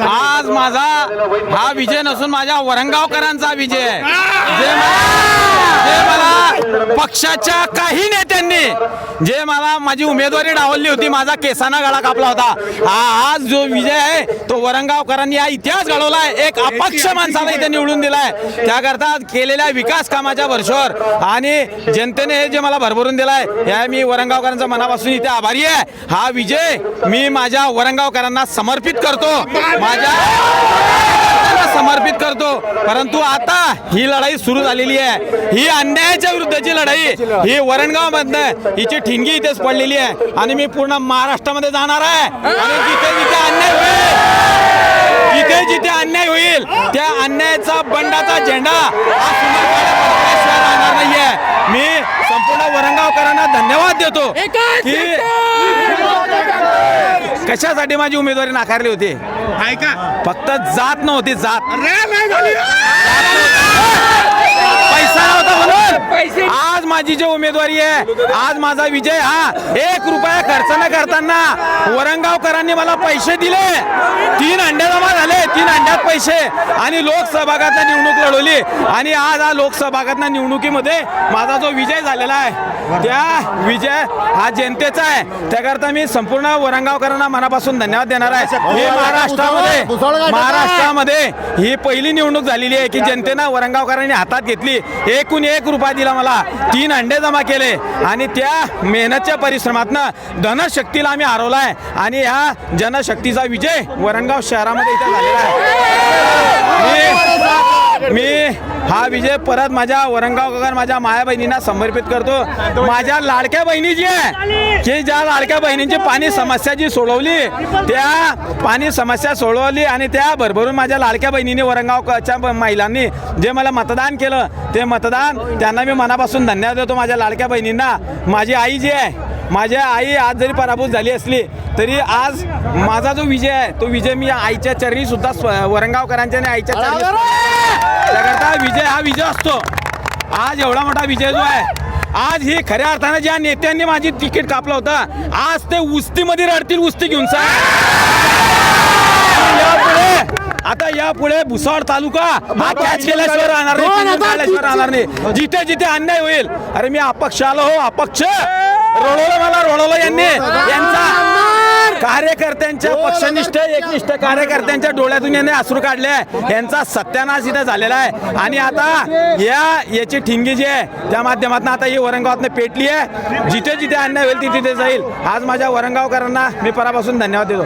आज माझा हा विजय नसून माझ्या वरंगावकरांचा विजय आहे. जे मला पक्षाच्या काही नेत्यांनी जे मला माझी उमेदवारी डावलली होती, माझा केसाना गळा कापला होता, आज जो विजय आहे तो वरंगावकरांनी हा इतिहास घडवलाय. एक अपक्ष माणसाला इथे निवडून दिलाय, त्याकरता केलेल्या विकास कामाच्या वर्षावर आणि जनतेने हे जे मला भरभरून दिलाय या मी वरंगावकरांचा मनापासून इथे आभारी आहे. हा विजय मी माझ्या वरंगावकरांना समर्पित करतो, समर्पित करतो. परंतु आता ही लढाई सुरू झालेली आहे, ही अन्यायाच्या विरुद्धची लढाई, ही वरणगाव मधनं हिची ठिणगी इथेच पडलेली आहे आणि मी पूर्ण महाराष्ट्रामध्ये जाणार आहे आणि जिथे जिथे अन्याय होईल, जिथे जिथे अन्याय होईल त्या अन्यायाचा बंडाचा झेंडा राहणार नाहीये. मी संपूर्ण वरंगावकरांना धन्यवाद देतो की कशासाठी माझी उमेदवारी नाकारली होती. फक्त जात नव्हती, जात पैसा नव्हता म्हणून आज माझी जी उमेदवारी आहे, आज माझा विजय हा 1 रुपया खर्च न करताना वरंगावकरांनी मला पैसे दिले. 3 अंडे जमा झाले, 3 अंड्यात पैसे आणि लोकसभागात निवडणूक लढवली आणि आज हा लोकसभागात निवडणुकीमध्ये माझा जो विजय झालेला आहे त्या विजय हा जनतेचा आहे. त्याकरता मी संपूर्ण वरंगावकरांना मनापासून धन्यवाद देणार आहे. हे महाराष्ट्रामध्ये ही पहिली निवडणूक झालेली आहे की जनतेनं वरंगावकरांनी हातात घेतली, एकूण 1 रुपया दिला, मला 3 अंडे जमा केले आणि त्या मेहनतच्या परिश्रमातनं धनशक्तीला आम्ही हरवलाय आणि ह्या जनशक्तीचा विजय वरणगाव शहरामध्ये इथे झालेला आहे. मी हा विजय परत माझ्या वरंगावकर माझ्या माया बहिणींना समर्पित करतो. माझ्या लाडक्या बहिणी जी आहे की ज्या लाडक्या बहिणींची पाणी समस्या जी सोडवली, त्या पाणी समस्या सोडवली आणि त्या भरभरून माझ्या लाडक्या बहिणीने वरंगावच्या महिलांनी जे मला मतदान केलं ते मतदान त्यांना मी मनापासून धन्यवाद देतो. माझ्या लाडक्या बहिणींना माझी आई जी आहे, माझी आई आज जरी पराभूत झाली असली तरी आज माझा जो विजय आहे तो विजय मी आईच्या चरणी सुद्धा वरंगावकरांच्या आणि आईच्या चरणी त्याकरता विजय हा विजय असतो. आज एवढा मोठा विजय जो आहे, आज ही खऱ्या अर्थानं ज्या नेत्यांनी माझी तिकीट कापलं होतं आज ते उस्तीमध्ये रडतील, उस्ती घेऊन आता यापुढे भुसावळ तालुका हा कॅच केल्याशिवाय राहणार नाही. जिथे जिथे अन्याय होईल, अरे मी अपक्ष आलो हो, अपक्ष रोळवलं यांनी, यांचा कार्यकर्त्यांच्या पक्षनिष्ठ एकनिष्ठ कार्यकर्त्यांच्या डोळ्यातून यांनी अश्रू काढले, यांचा सत्यानाश इथे झालेला आहे आणि आता याची ठिणगी जी आहे त्या माध्यमातून आता ही वरंगावातनं पेटली आहे. जिथे जिथे अन्याय होईल तिथे तिथे जाईल. आज माझ्या वरंगावकरांना मी परापासून धन्यवाद देतो.